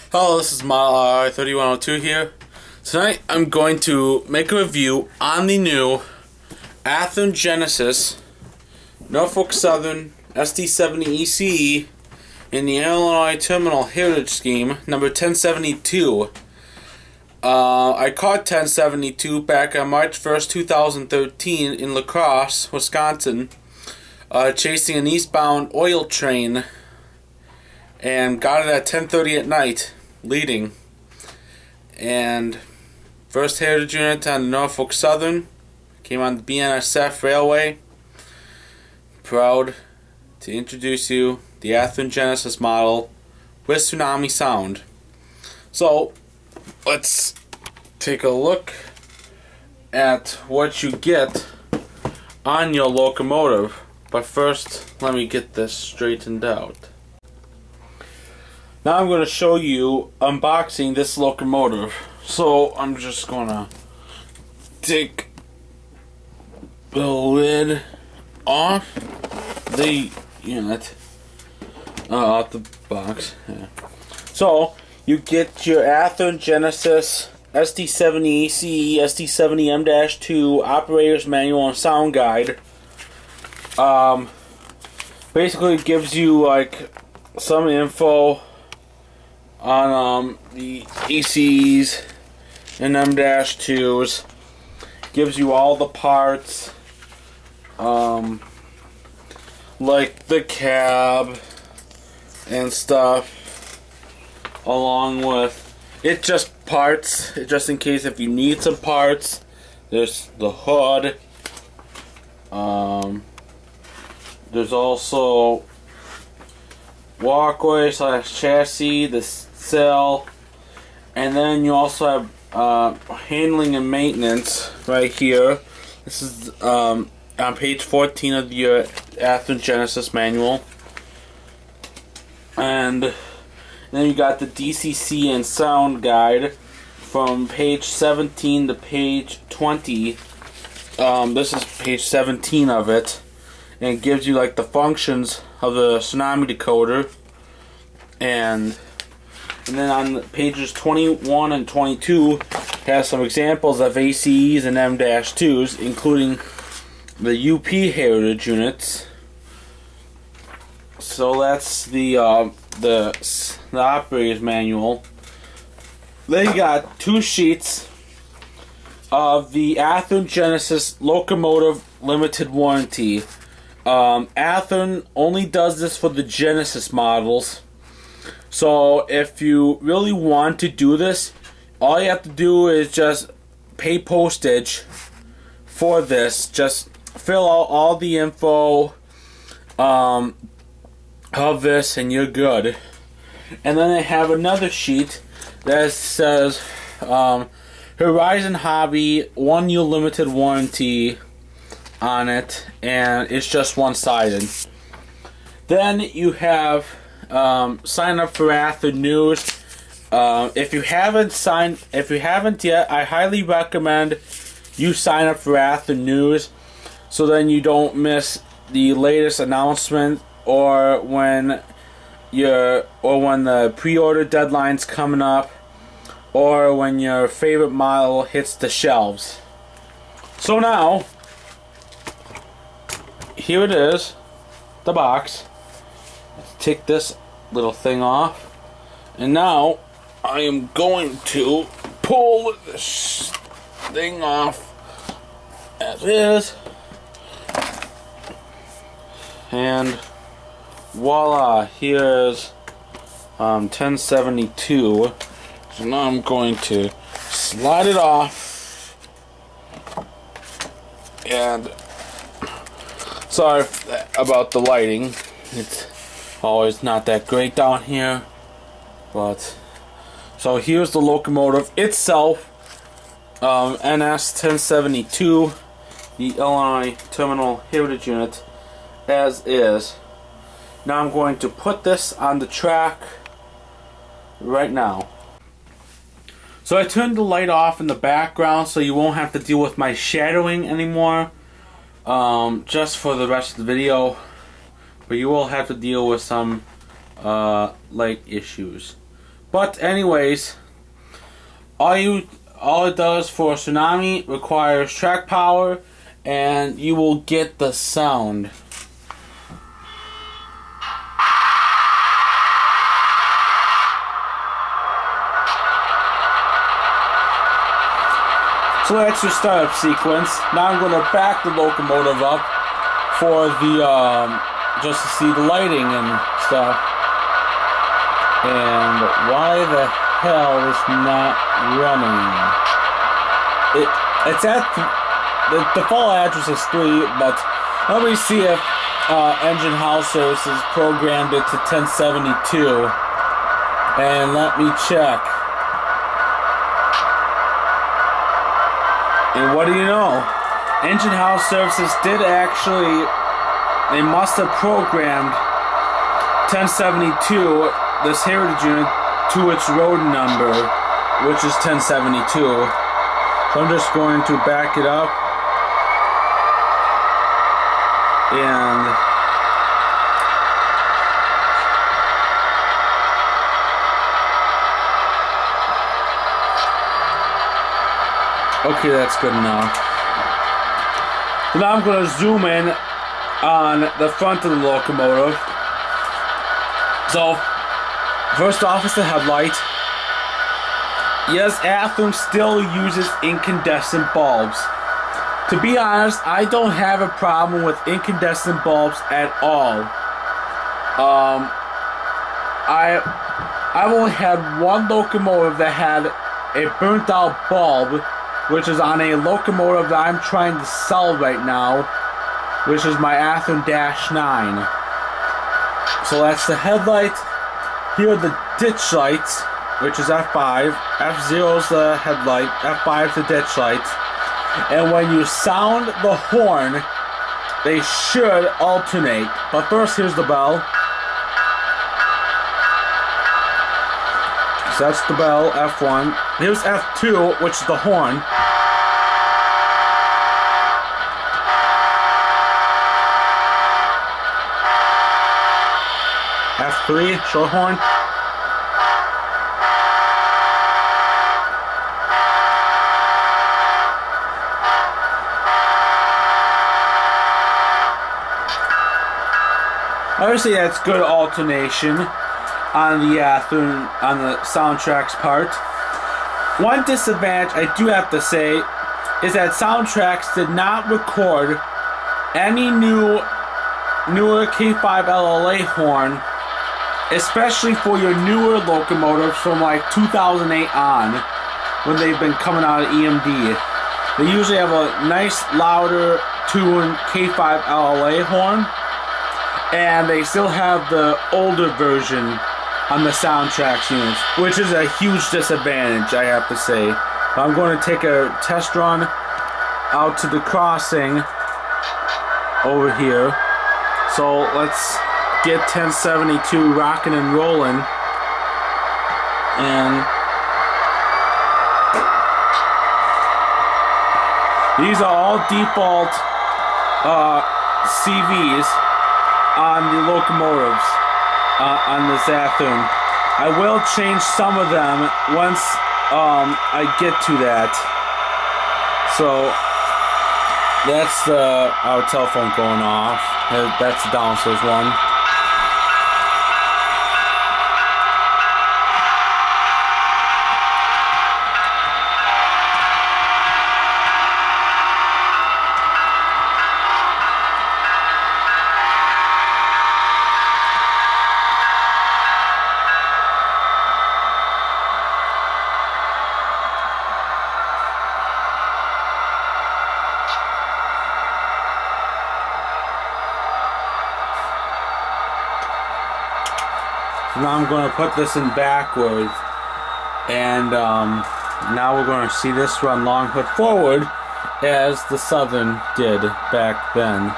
Hello, this is Model R3102 here. Tonight I'm going to make a review on the new Athearn Genesis Norfolk Southern SD70ACe in the Illinois Terminal Heritage Scheme, number 1072. I caught 1072 back on March 1st, 2013 in La Crosse, Wisconsin, chasing an eastbound oil train, and got it at 10:30 at night, leading. And first heritage unit on the Norfolk Southern, came on the BNSF Railway. Proud to introduce you the Athearn Genesis model with Tsunami Sound. So let's take a look at what you get on your locomotive. But first, let me get this straightened out. Now I'm going to show you unboxing this locomotive. So I'm just going to take the lid off the unit, off the box. Yeah. So you get your Athearn Genesis SD70ACe, SD70M-2 Operator's Manual and Sound Guide. Basically it gives you like some info on the ACs and M-2s. Gives you all the parts, like the cab and stuff, along with it just parts, just in case if you need some parts. There's the hood. There's also walkway / chassis, the cell, and then you also have handling and maintenance right here. This is on page 14 of your Athearn Genesis manual. And then you got the DCC and sound guide from page 17 to page 20. This is page 17 of it, and it gives you like the functions of the Tsunami decoder, and then on pages 21 and 22 has some examples of ACEs and M-2s, including the UP heritage units. So that's the operator's manual. Then you got two sheets of the Athearn Genesis Locomotive Limited Warranty. Athearn only does this for the Genesis models. So if you really want to do this, all you have to do is just pay postage for this. Just fill out all the info of this and you're good. And then I have another sheet that says Horizon Hobby 1 year limited warranty on it, and it's just one-sided. Then you have sign up for Athearn News. If you haven't yet, I highly recommend you sign up for Athearn News, so then you don't miss the latest announcement or when the pre-order deadline's coming up, or when your favorite model hits the shelves. So now, here it is, the box. Let's take this little thing off, and now I am going to pull this thing off as is, and voila, here's 1072. So now I'm going to slide it off, and sorry about the lighting, it's always not that great down here, but so here's the locomotive itself, NS 1072, the Illinois Terminal Heritage Unit, as is. Now I'm going to put this on the track right now. So I turned the light off in the background so you won't have to deal with my shadowing anymore, just for the rest of the video. But you will have to deal with some light issues. But anyways, all it does for Tsunami requires track power, and you will get the sound. So that's your startup sequence. Now I'm going to back the locomotive up for the just to see the lighting and stuff. And why the hell is not running? It's at the default address is 3, but let me see if Engine House Services programmed it to 1072, and let me check. And what do you know? Engine House Services did actually, they must have programmed 1072, this heritage unit, to its road number, which is 1072. So I'm just going to back it up. And okay, that's good enough. So now I'm going to zoom in on the front of the locomotive. So, first off is the headlight. Yes, Athearn still uses incandescent bulbs. To be honest, I don't have a problem with incandescent bulbs at all. I've only had one locomotive that had a burnt out bulb, which is on a locomotive that I'm trying to sell right now, which is my Athearn -9. So that's the headlight. Here are the ditch lights, which is F5. F0 is the headlight, F5 is the ditch lights. And when you sound the horn, they should alternate. But first, here's the bell. So that's the bell, F1. Here's F2, which is the horn. F3, short horn. Obviously, that's good alternation on the Athearn, on the soundtrack's part. One disadvantage I do have to say is that Soundtracks did not record any newer K5 LLA horn, especially for your newer locomotives from like 2008 on, when they've been coming out of EMD. They usually have a nice, louder tuned K5 LLA horn, and they still have the older version on the Soundtracks units, which is a huge disadvantage, I have to say. But I'm going to take a test run out to the crossing over here. So let's get 1072 rocking and rolling. And these are all default CVs on the locomotives on this Athearn. I will change some of them once I get to that. So that's our telephone going off. That's the downstairs one. Now I'm going to put this in backwards, and now we're going to see this run long put forward as the Southern did back then.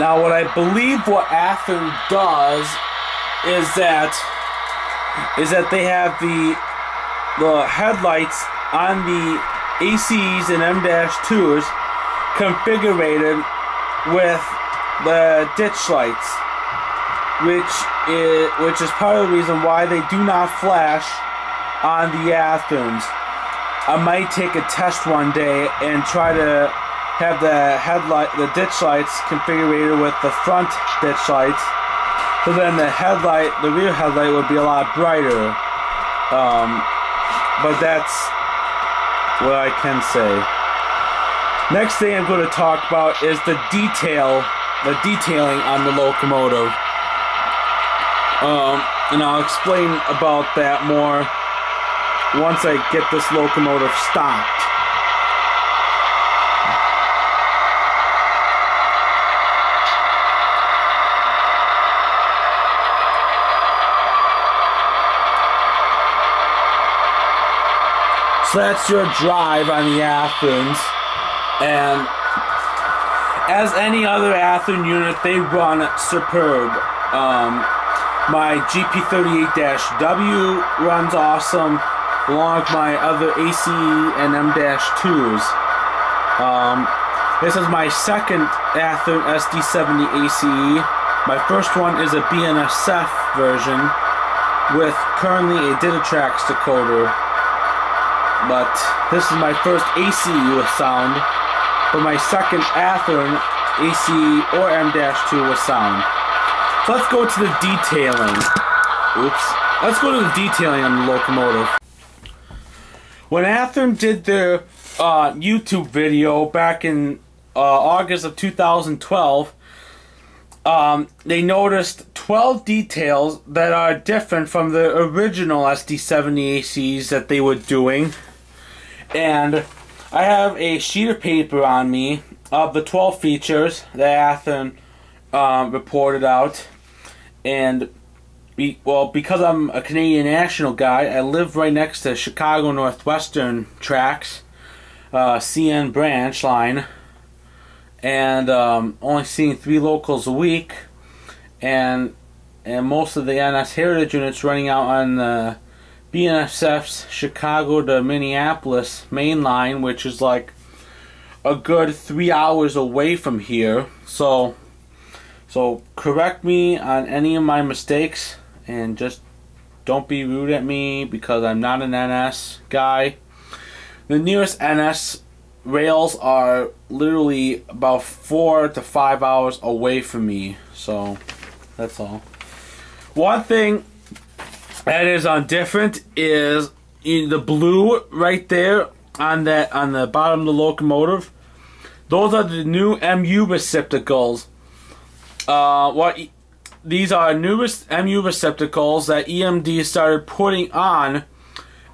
Now, what I believe what Athearn does is that they have the headlights on the ACEs and M-2s configured with the ditch lights, which is part of the reason why they do not flash on the Athearns. I might take a test one day and try to have the ditch lights configured with the front ditch lights, so then the rear headlight would be a lot brighter. But that's what I can say. Next thing I'm going to talk about is the detailing on the locomotive. And I'll explain about that more once I get this locomotive stopped. So that's your drive on the Athearns, and as any other Athearn unit, they run superb. My GP38-W runs awesome, along with my other ACE and M-2s. This is my second Athearn SD70ACe. My first one is a BNSF version with currently a Digitrax decoder. But this is my first AC with sound, but my second Athearn AC or M-2 with sound. So let's go to the detailing. Let's go to the detailing on the locomotive. When Athearn did their YouTube video back in August of 2012, they noticed 12 details that are different from the original SD70ACes that they were doing. And I have a sheet of paper on me of the 12 features that Athearn reported out. And because I'm a Canadian National guy, I live right next to Chicago Northwestern tracks, CN branch line, and only seeing 3 locals a week, and most of the NS Heritage units running out on the BNSF's Chicago to Minneapolis main line, which is like a good 3 hours away from here. So correct me on any of my mistakes, and just don't be rude at me because I'm not an NS guy. The nearest NS rails are literally about 4 to 5 hours away from me, so that's all. One thing that is different is the blue right there on the bottom of the locomotive. Those are the new MU receptacles. These are newest MU receptacles that EMD started putting on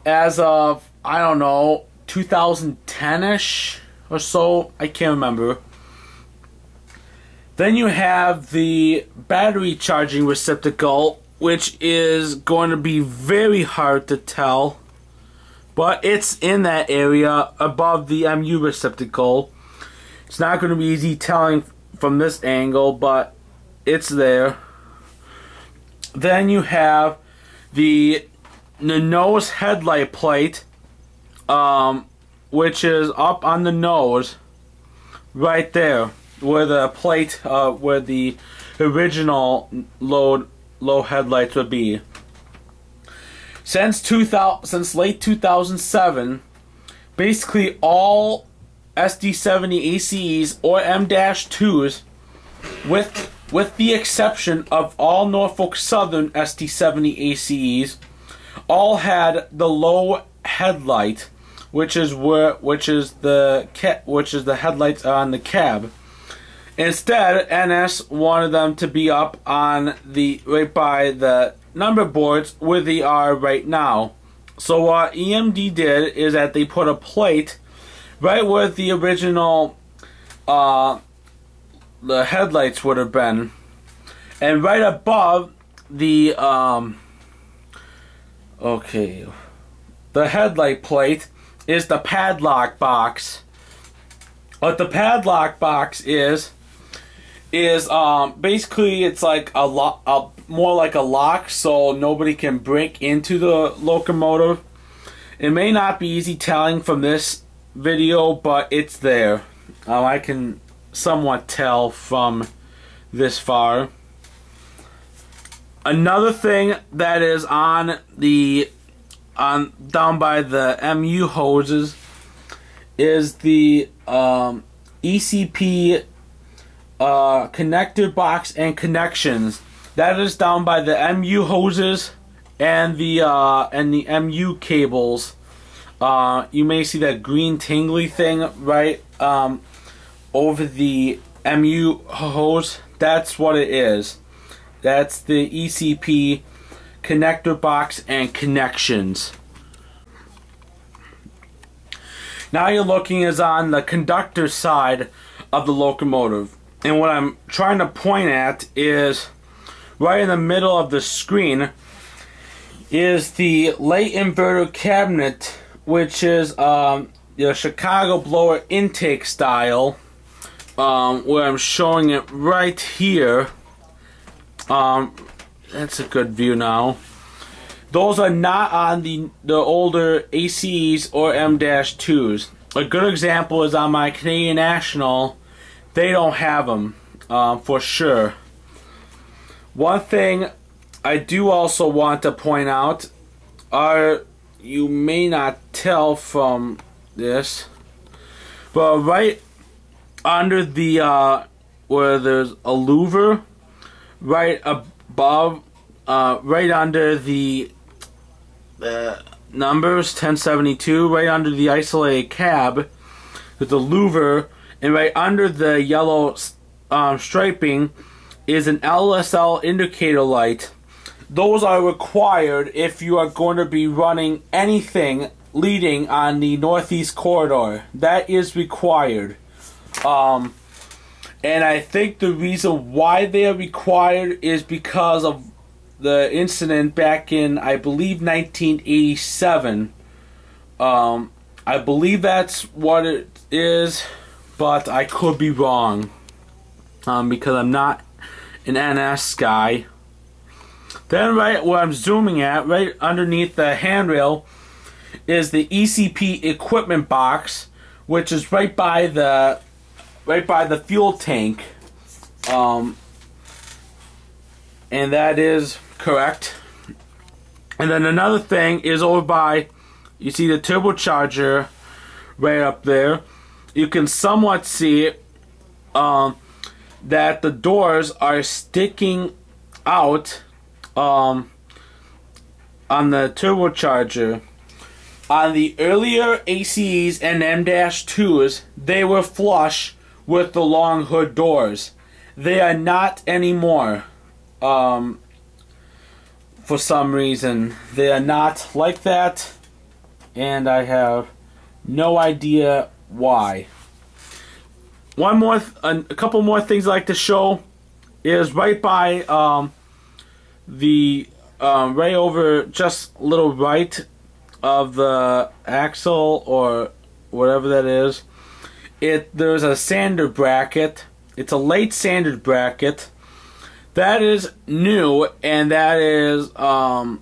as of, I don't know, 2010-ish or so. I can't remember. Then you have the battery charging receptacle, which is going to be very hard to tell, but it's in that area above the MU receptacle. It's not going to be easy telling from this angle, but it's there. Then you have the nose headlight plate, which is up on the nose right there, where the plate where the original low headlights would be. Since late 2007, basically all SD70ACes or M-2s, with the exception of all Norfolk Southern SD70ACes, all had the low headlight, which is the headlights on the cab. Instead, NS wanted them to be up on right by the number boards where they are right now. So what EMD did is that they put a plate right where the original the headlights would have been, and right above the the headlight plate is the padlock box. What the padlock box is is basically it's like a lock, more like a lock, so nobody can break into the locomotive. It may not be easy telling from this video, but it's there. I can somewhat tell from this far. Another thing that is on the down by the MU hoses is the ECP connector box and connections. That is down by the MU hoses and the MU cables. You may see that green tingly thing right over the MU hose. That's what it is. That's the ECP connector box and connections. Now you're looking is on the conductor side of the locomotive. And what I'm trying to point at is right in the middle of the screen is the late inverter cabinet, which is the Chicago blower intake style, where I'm showing it right here. That's a good view now. Those are not on the older ACEs or M-2s. A good example is on my Canadian National. They don't have them, for sure. One thing I do also want to point out are, you may not tell from this, but right under the where there's a louver, right above, right under the numbers 1072, right under the isolated cab, there's a louver, and right under the yellow striping is an LSL indicator light. Those are required if you are going to be running anything leading on the Northeast Corridor. That is required. And I think the reason why they are required is because of the incident back in, I believe, 1987. I believe that's what it is, but I could be wrong, because I'm not an NS guy. Then right where I'm zooming at, right underneath the handrail, is the ECP equipment box, which is right by the fuel tank. And that is correct. And then another thing is over by, you see the turbocharger right up there. You can somewhat see that the doors are sticking out on the turbocharger. On the earlier ACEs and M-2s, they were flush with the long hood doors. They are not anymore. For some reason, they are not like that, and I have no idea why. A couple more things I'd like to show is right by right over just a little right of the axle or whatever that is. There's a sander bracket. It's a late sanded bracket. That is new, and that is a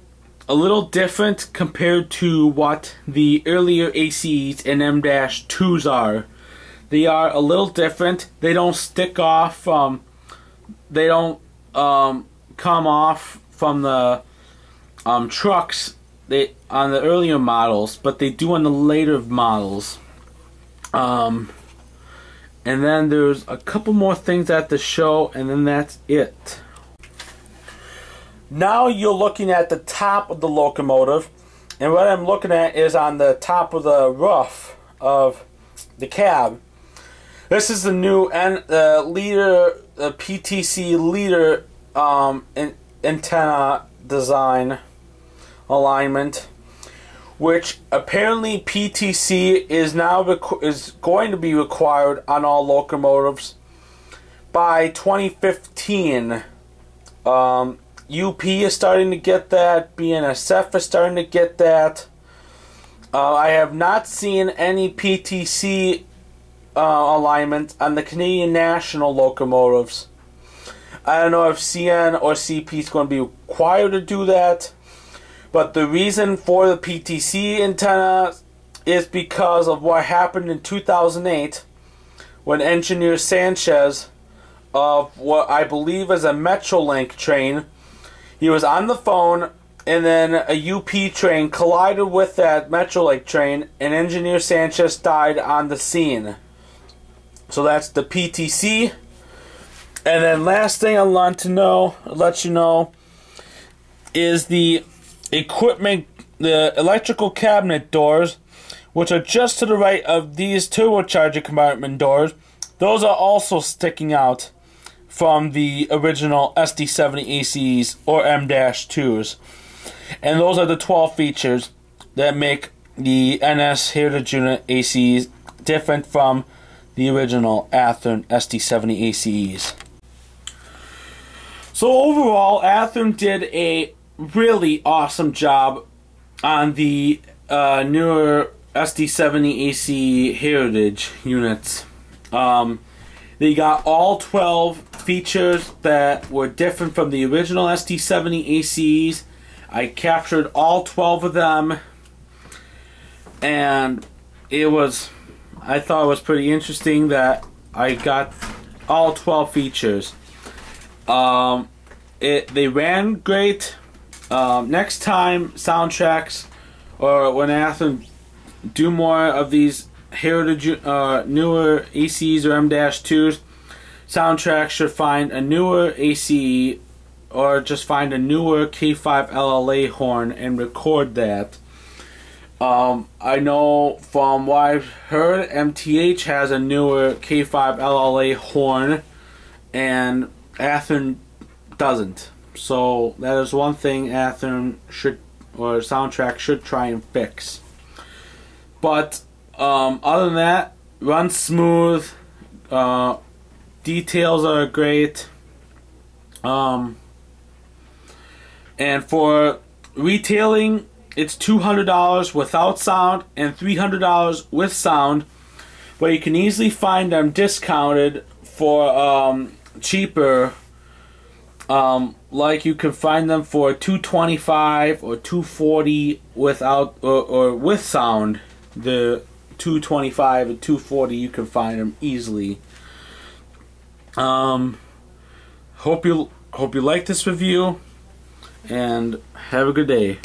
little different compared to what the earlier ACs and M-2s are. They are a little different. They don't stick off. They don't come off from the trucks. On the earlier models, but they do on the later models. And then there's a couple more things at the show, and then that's it. Now you're looking at the top of the locomotive, and what I'm looking at is on the top of the roof of the cab. This is the new PTC leader antenna design alignment, which apparently PTC is now going to be required on all locomotives by 2015. UP is starting to get that. BNSF is starting to get that. I have not seen any PTC alignment on the Canadian National locomotives. I don't know if CN or CP is going to be required to do that. But the reason for the PTC antenna is because of what happened in 2008 when engineer Sanchez of what I believe is a Metrolink train, he was on the phone and then a UP train collided with that Metrolink train and engineer Sanchez died on the scene. So that's the PTC. And then last thing I want to let you know is the equipment, the electrical cabinet doors, which are just to the right of these turbocharger compartment doors. Those are also sticking out from the original SD70ACes or M-2s. And those are the 12 features that make the NS Heritage Unit ACs different from the original Athearn SD70ACes. So overall, Athearn did a really awesome job on the newer SD70ACe Heritage units. They got all 12 features that were different from the original SD70ACes. I captured all 12 of them, and I thought it was pretty interesting that I got all 12 features. They ran great. Next time soundtracks, or when Athearn do more of these Heritage newer ACs or M-2s, soundtracks should find a newer AC or just find a newer K5 LLA horn and record that. I know from what I've heard, MTH has a newer K5 LLA horn and Athearn doesn't. So that is one thing Athearn should, or soundtrack should, try and fix. But other than that, runs smooth. Details are great. And for retailing, it's $200 without sound and $300 with sound. But you can easily find them discounted for cheaper. Like you can find them for $225 or $240 without or with sound. The $225 and $240, you can find them easily. Hope you like this review, and have a good day.